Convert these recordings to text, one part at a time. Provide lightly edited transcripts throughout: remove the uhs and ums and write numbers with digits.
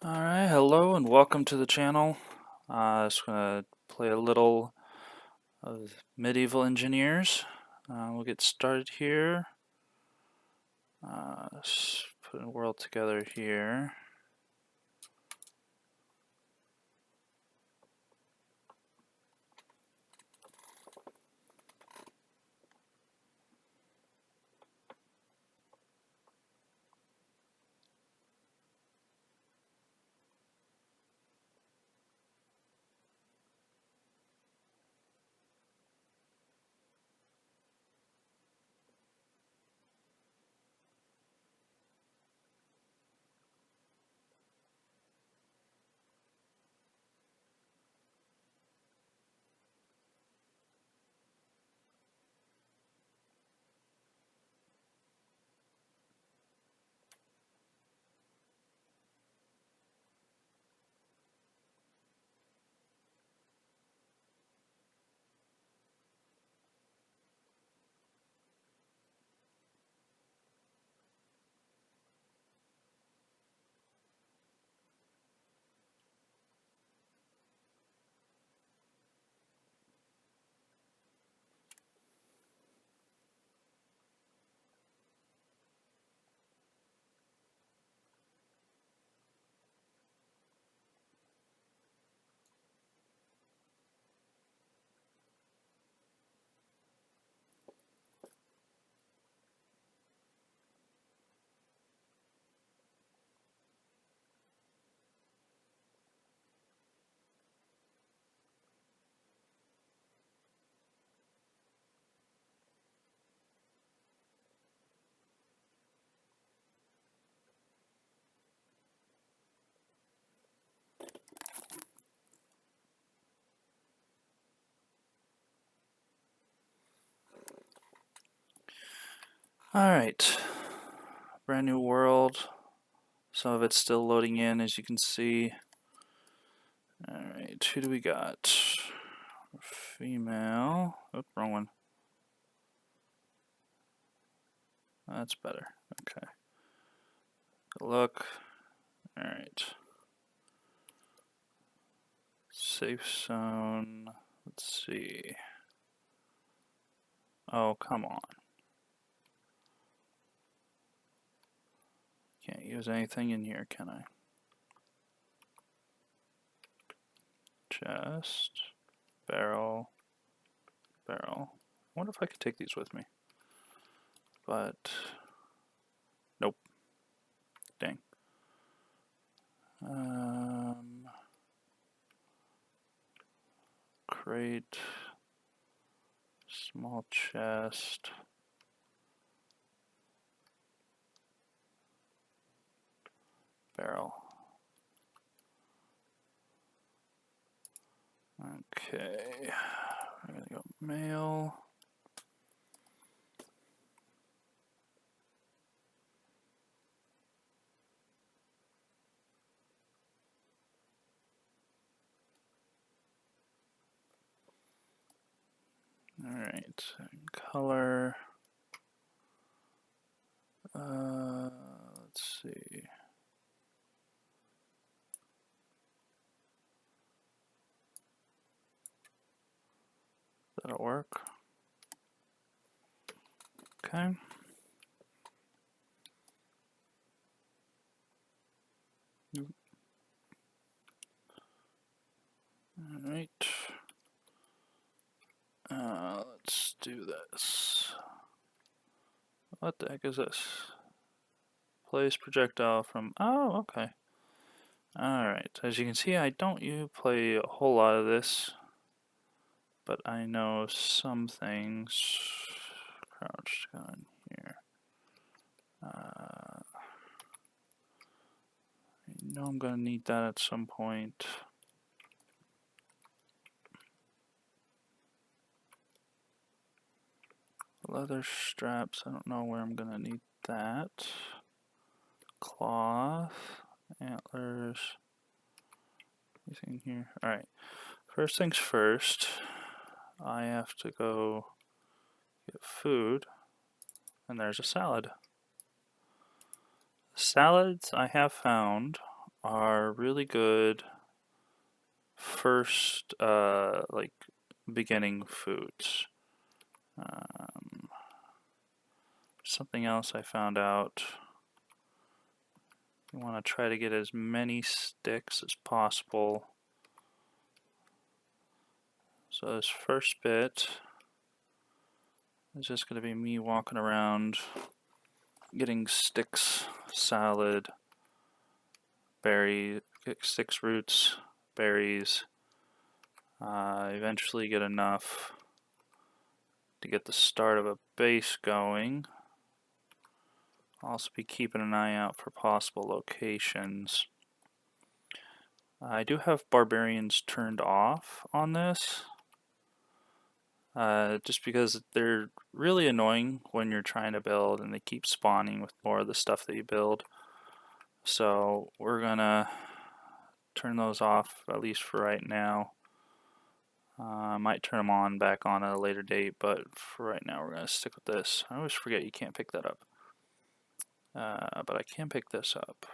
Alright, hello and welcome to the channel. Just gonna play a little of Medieval Engineers. We'll get started here. Let's put a world together here. Alright, brand new world. Some of it's still loading in, as you can see. Alright, who do we got? Female. Oh, wrong one. That's better. Okay. Good look. Alright. Safe zone. Let's see. Oh, come on. Can't use anything in here, can I? Chest, barrel, barrel. I wonder if I could take these with me. But, nope. Dang. Crate, small chest. Barrel. Okay, we're gonna go mail. Alright, color. Let's see. That'll work. Okay. Alright. Let's do this. What the heck is this? Place projectile from. Oh, okay. Alright. As you can see, I don't play a whole lot of this, but I know some things. Crouched gun here. I know I'm gonna need that at some point. Leather straps, I don't know where I'm gonna need that. Cloth, antlers, anything here? Alright, first things first, I have to go get food, and there's a salad. Salads I have found are really good first, like, beginning foods. Something else I found out. You want to try to get as many sticks as possible. So this first bit is just going to be me walking around getting sticks, salad, berries, sticks, roots, berries. Eventually get enough to get the start of a base going. Also be keeping an eye out for possible locations. I do have barbarians turned off on this, just because they're really annoying when you're trying to build and they keep spawning with more of the stuff that you build. So we're gonna turn those off, at least for right now. I might turn them on back on at a later date, but for right now we're gonna stick with this. I always forget you can't pick that up. But I can pick this up.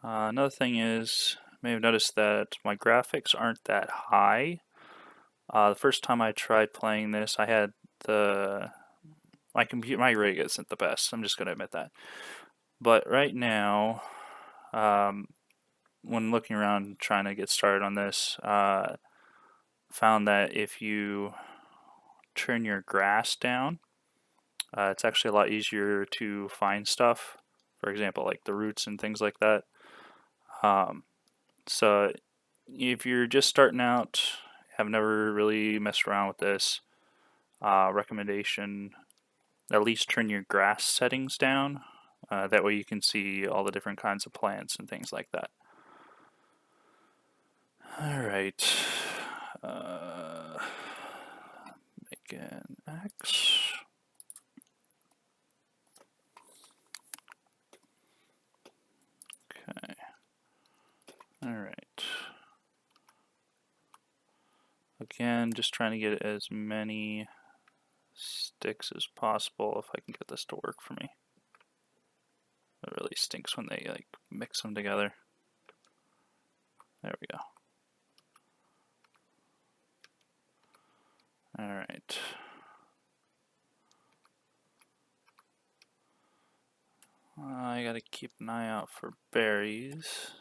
Another thing is, you may have noticed that my graphics aren't that high. The first time I tried playing this, I had my rig isn't the best. I'm just gonna admit that. But right now, when looking around trying to get started on this, found that if you turn your grass down, it's actually a lot easier to find stuff. For example, like the roots and things like that. So if you're just starting out, have never really messed around with this, recommendation, at least turn your grass settings down. That way you can see all the different kinds of plants and things like that. Alright. Make an axe. Okay. Alright. Again, just trying to get as many sticks as possible if I can get this to work for me. It really stinks when they like mix them together. There we go. Alright. I gotta keep an eye out for berries.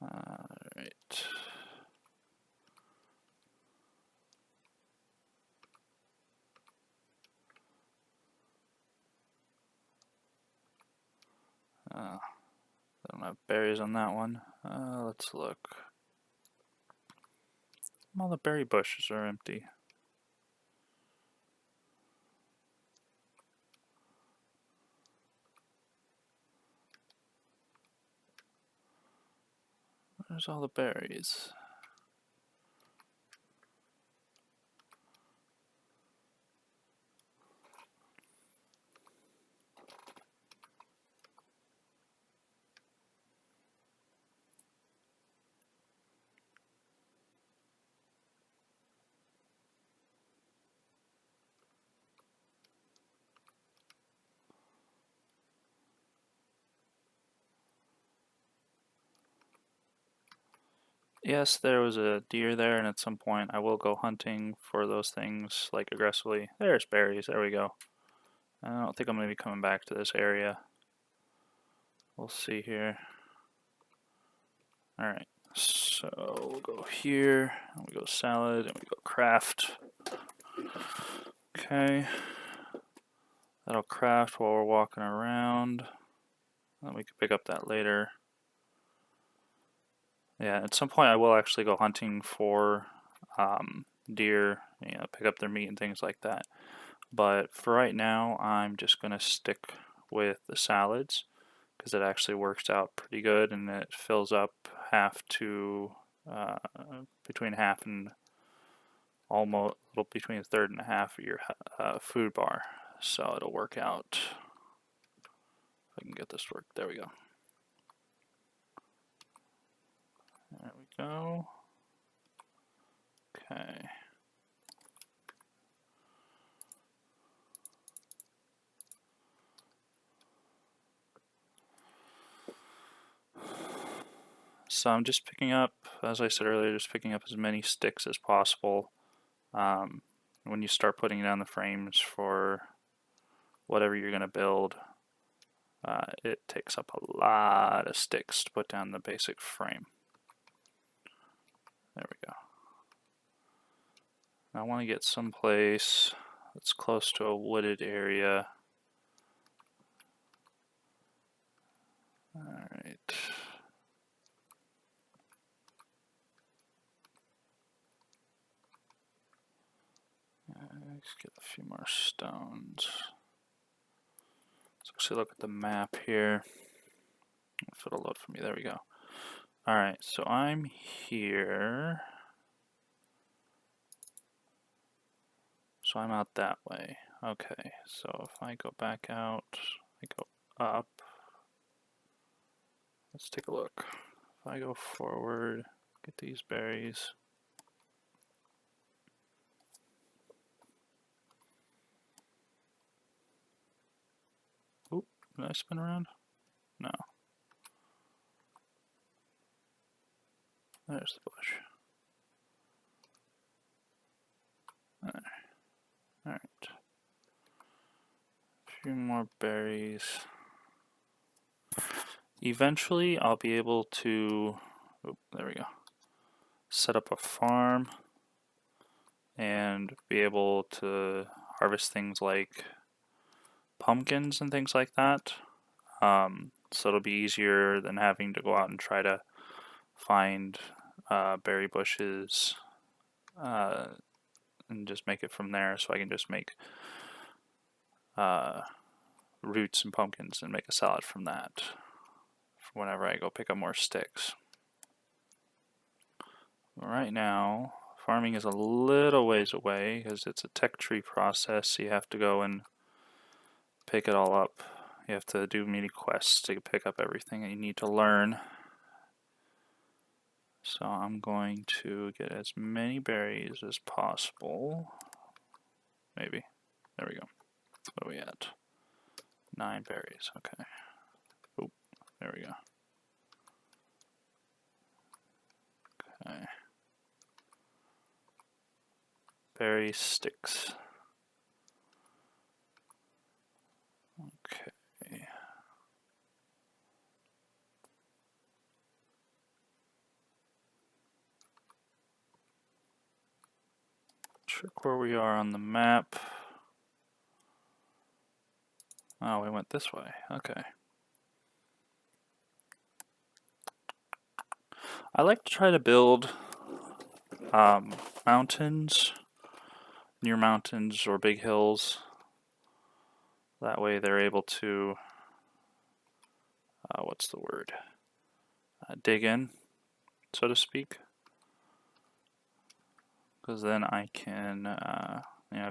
Alright. I don't have berries on that one. Let's look. All the berry bushes are empty. Where's all the berries? Yes, there was a deer there, and at some point I will go hunting for those things, like aggressively. There's berries, there we go. I don't think I'm going to be coming back to this area. We'll see here. Alright, so we'll go here, and we go salad, and we go craft. Okay. That'll craft while we're walking around. And we can pick up that later. Yeah, at some point I will actually go hunting for deer, pick up their meat and things like that. But for right now, I'm just going to stick with the salads because it actually works out pretty good and it fills up half to between half and almost between a third and a half of your food bar. So it'll work out. If I can get this to work. There we go. There we go. Okay. So I'm just picking up, as I said earlier, just picking up as many sticks as possible. When you start putting down the frames for whatever you're going to build, it takes up a lot of sticks to put down the basic frame. There we go. I want to get someplace that's close to a wooded area. Alright. Let's get a few more stones. Let's actually look at the map here. If it'll load for me, there we go. Alright, so I'm here. So I'm out that way. Okay, so if I go back out, I go up. Let's take a look. If I go forward, get these berries. Oop, did I spin around? No. There's the bush. Alright. A few more berries. Eventually, I'll be able to, there we go, set up a farm and be able to harvest things like pumpkins and things like that. So it'll be easier than having to go out and try to find berry bushes and just make it from there. So I can just make roots and pumpkins and make a salad from that whenever I go pick up more sticks. Right now, farming is a little ways away because it's a tech tree process, so you have to go and pick it all up. You have to do mini quests to pick up everything that you need to learn. So I'm going to get as many berries as possible. Maybe. There we go. What are we at? 9 berries. Okay. Oop. There we go. Okay. Berry sticks. Okay. Check where we are on the map. Oh, we went this way. Okay. I like to try to build mountains, near mountains or big hills. That way they're able to, what's the word? Dig in, so to speak. Because then I can,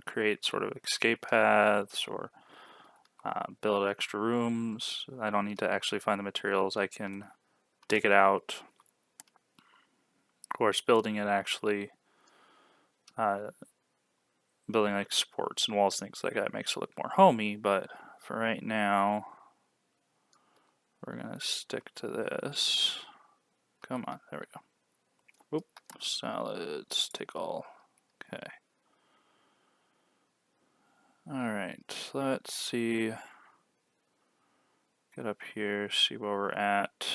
create sort of escape paths or build extra rooms. I don't need to actually find the materials. I can dig it out. Of course, building it actually, building like supports and walls, things like that makes it look more homey, but for right now, we're gonna stick to this. Come on, there we go. Oop, salads, take all. Okay. Alright, let's see. Get up here, see where we're at.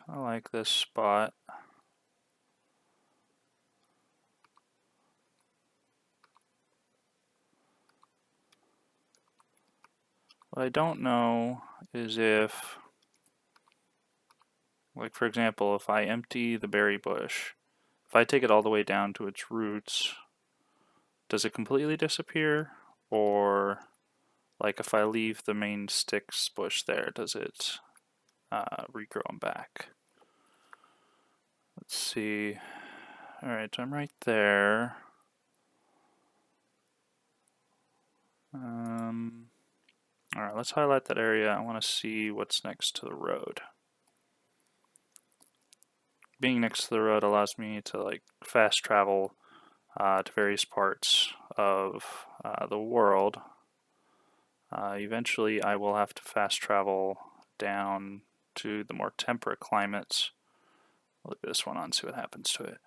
Kinda like this spot. What I don't know is if, like for example, if I empty the berry bush, if I take it all the way down to its roots, does it completely disappear? Or like if I leave the main sticks bush there, does it regrow them back? Let's see. Alright, I'm right there. Alright, let's highlight that area. I want to see what's next to the road. Being next to the road allows me to like fast travel to various parts of the world. Eventually I will have to fast travel down to the more temperate climates. Look at this one on, see what happens to it.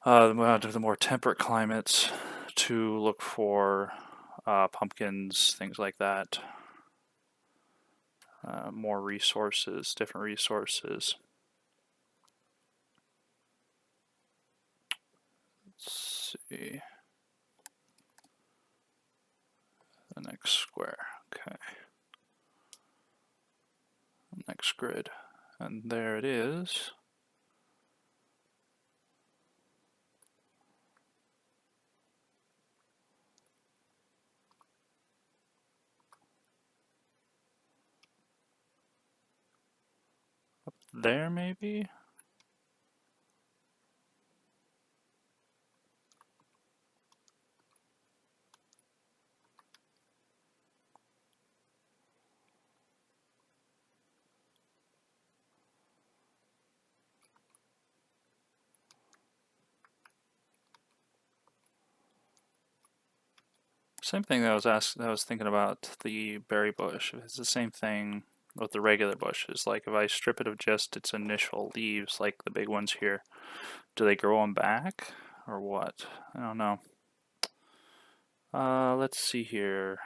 To the more temperate climates to look for pumpkins, things like that. More resources, different resources. Let's see. The next square. Okay. Next grid. And there it is. Up there, maybe? Same thing that I was thinking about the berry bush. It's the same thing with the regular bushes. Like if I strip it of just its initial leaves, like the big ones here, do they grow them back or what? I don't know. Let's see here.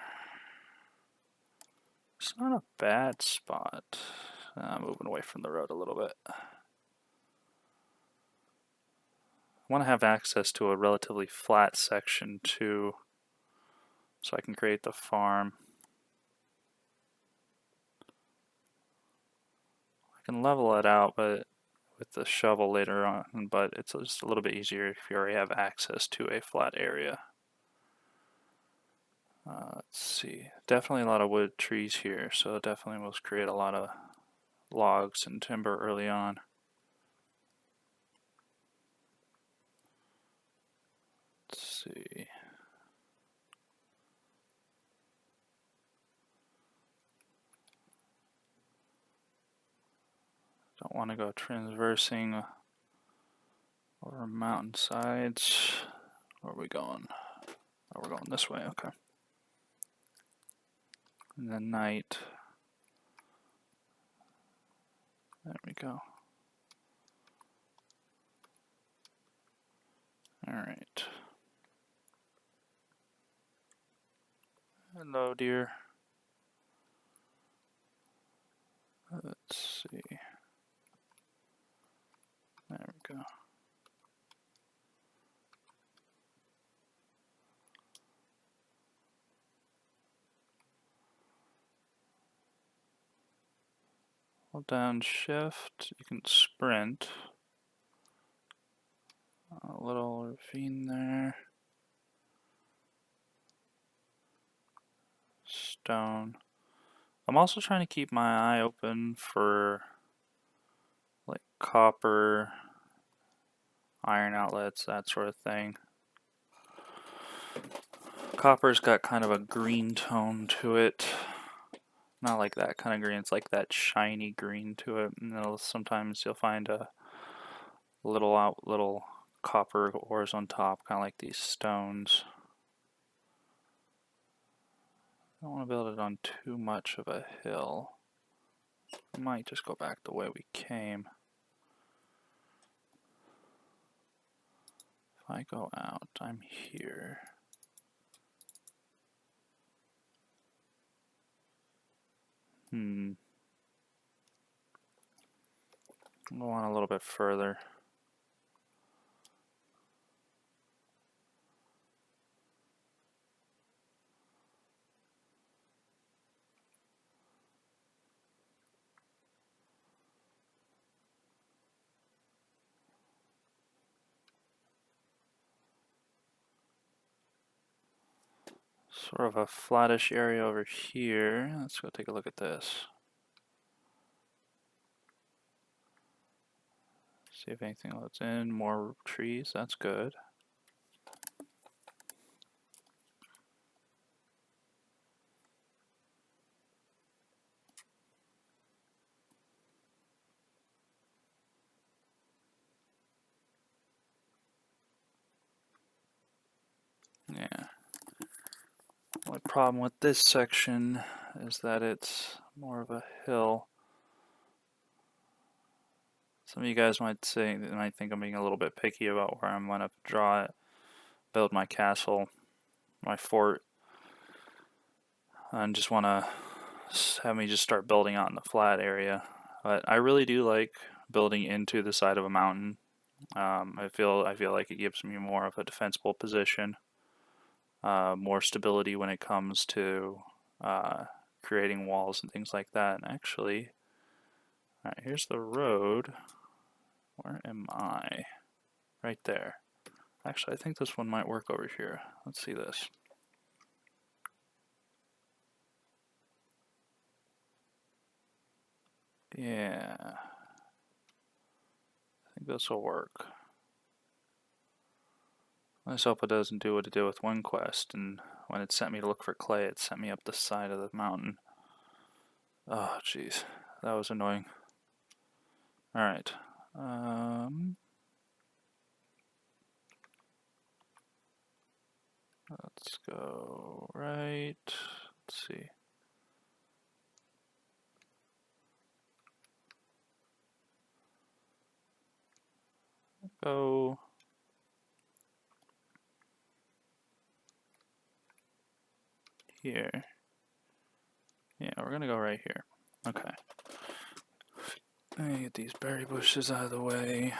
It's not a bad spot. Moving away from the road a little bit. I want to have access to a relatively flat section too, so I can create the farm. I can level it out, but with the shovel later on, but it's just a little bit easier if you already have access to a flat area. Let's see, definitely a lot of wood trees here, so definitely will create a lot of logs and timber early on. Let's see. Don't want to go transversing over mountainsides. Where are we going? Oh, we're going this way, okay. And then night. There we go. Alright. Hello, dear. Let's see. There we go. Hold down shift, you can sprint. A little ravine there. Stone. I'm also trying to keep my eye open for like copper, iron outlets, that sort of thing. Copper's got kind of a green tone to it. Not like that kind of green, it's like that shiny green to it. And sometimes you'll find a little copper ores on top, kind of like these stones. I don't want to build it on too much of a hill. I might just go back the way we came. If I go out, I'm here. Go on a little bit further. Sort of a flattish area over here. Let's go take a look at this. See if anything loads in. More trees, that's good. Yeah. The only problem with this section is that it's more of a hill. Some of you guys might think I'm being a little bit picky about where I'm going to draw it, build my castle, my fort, and just want to have me just start building out in the flat area. But I really do like building into the side of a mountain. I feel like it gives me more of a defensible position, more stability when it comes to creating walls and things like that. And actually, all right, here's the road. Where am I? Right there. Actually, I think this one might work over here. Let's see this. Yeah. I think this will work. Let's hope it doesn't do what it did with one quest, and when it sent me to look for clay, it sent me up the side of the mountain. Oh, jeez. That was annoying. Alright. Let's go right. Let's see. Go. Here. Yeah, we're gonna go right here. Okay. Let me get these berry bushes out of the way.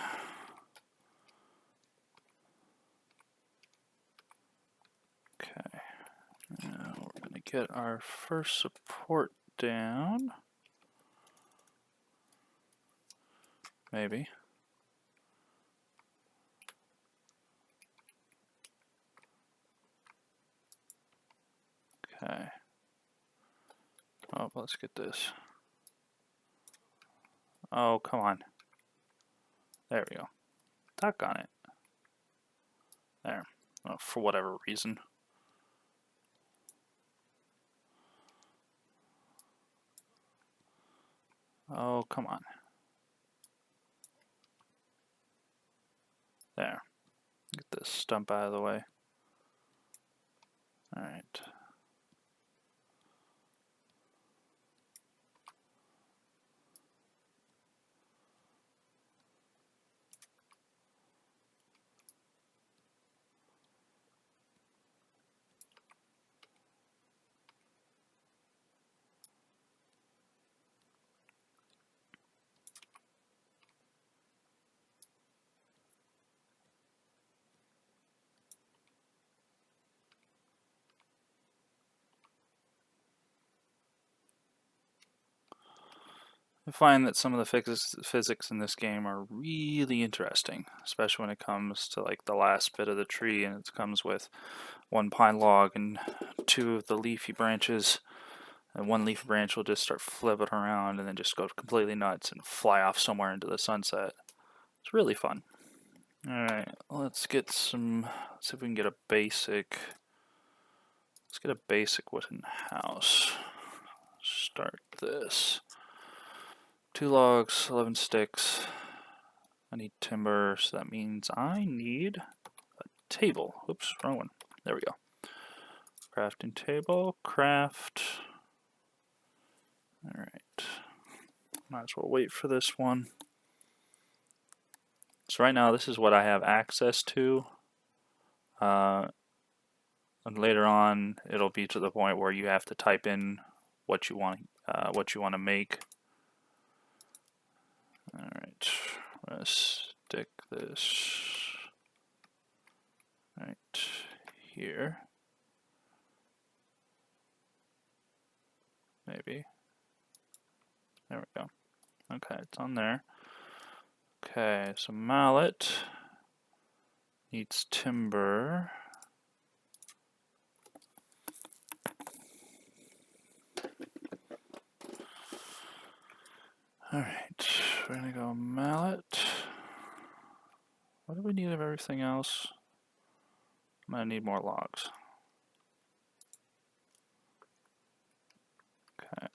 Okay. Now we're gonna get our first support down. Maybe. Okay. Oh, let's get this. Oh, come on. There we go. Tuck on it. There. Oh, for whatever reason. Oh, come on. There. Get this stump out of the way. Alright. I find that some of the physics in this game are really interesting, especially when it comes to like the last bit of the tree and it comes with one pine log and two of the leafy branches, and one leafy branch will just start flipping around and then just go completely nuts and fly off somewhere into the sunset. It's really fun. Alright, let's see if we can get a basic, let's get a basic wooden house. Start this. 2 logs, 11 sticks. I need timber, so that means I need a table. Oops, wrong one. There we go. Crafting table, craft. Alright. Might as well wait for this one. So right now this is what I have access to. And later on it'll be to the point where you have to type in what you want to make. Alright, let's stick this right here. Maybe. There we go. Okay, it's on there. Okay, so mallet needs timber. Alright, we're gonna go mallet. What do we need of everything else? I'm gonna need more logs. Okay.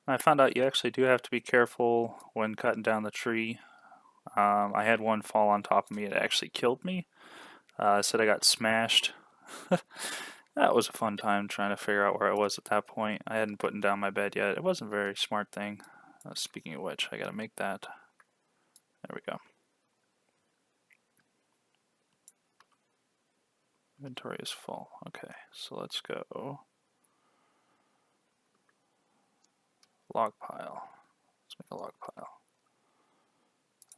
I found out you actually do have to be careful when cutting down the tree. I had one fall on top of me. It actually killed me. Said I got smashed. That was a fun time trying to figure out where I was at that point. I hadn't put down my bed yet. It wasn't a very smart thing. Speaking of which, I gotta make that. There we go. Inventory is full. Okay, so let's go. Log pile. Let's make a log pile.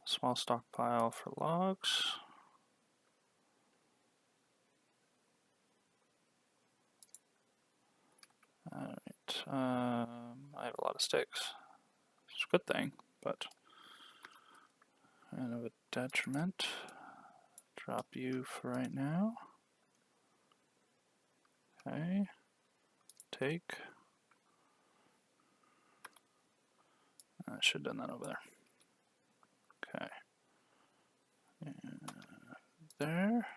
Small stockpile for logs. Alright, I have a lot of sticks. It's a good thing, but kind of a detriment. Drop you for right now. Okay, take. I should have done that over there. Okay. And there.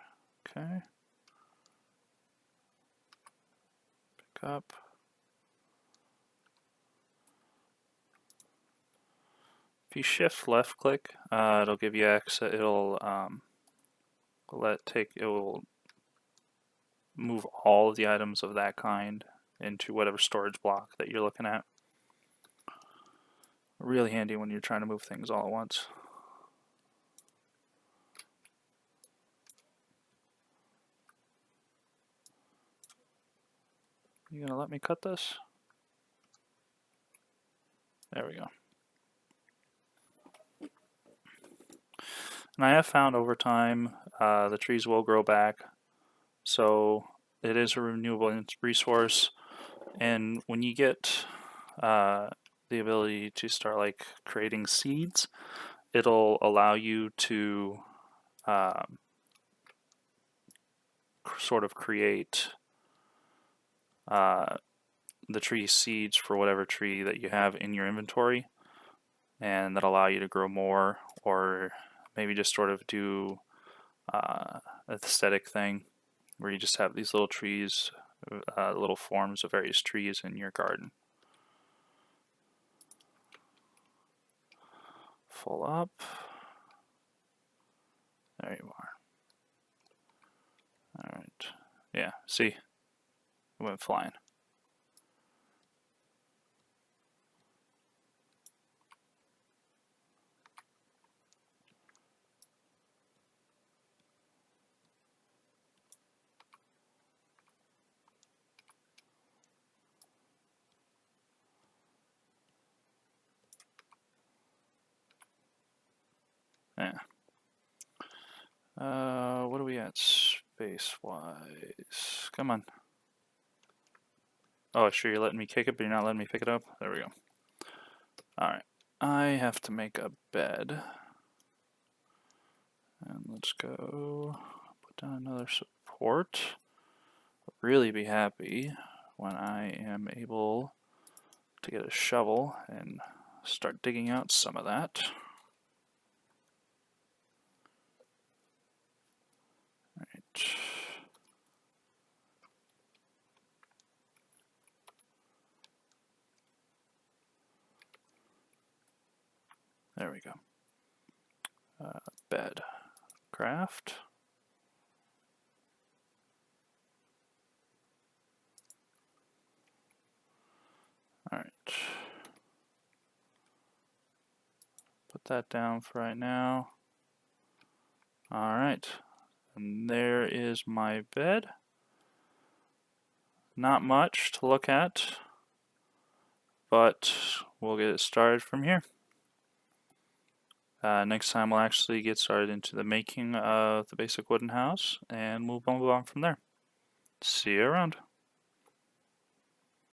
Okay. Pick up. If you shift left click, it'll give you access. It'll it will move all of the items of that kind into whatever storage block that you're looking at. Really handy when you're trying to move things all at once. You gonna let me cut this? There we go. And I have found over time the trees will grow back, so it is a renewable resource. And when you get the ability to start like creating seeds, it'll allow you to sort of create the tree seeds for whatever tree that you have in your inventory, and that allow you to grow more, or maybe just sort of do aesthetic thing where you just have these little trees, little forms of various trees in your garden. Full up. There you are. Alright. Yeah, see? It went flying. Yeah. What are we at space-wise? Come on. Oh, sure, you're letting me kick it, but you're not letting me pick it up? There we go. Alright. I have to make a bed. And let's go put down another support. I'll really be happy when I am able to get a shovel and start digging out some of that. Alright. There we go. Bed. Craft. Alright. Put that down for right now. Alright. And there is my bed. Not much to look at, but we'll get it started from here. Next time we'll actually get started into the making of the basic wooden house, and we'll move on from there. See you around.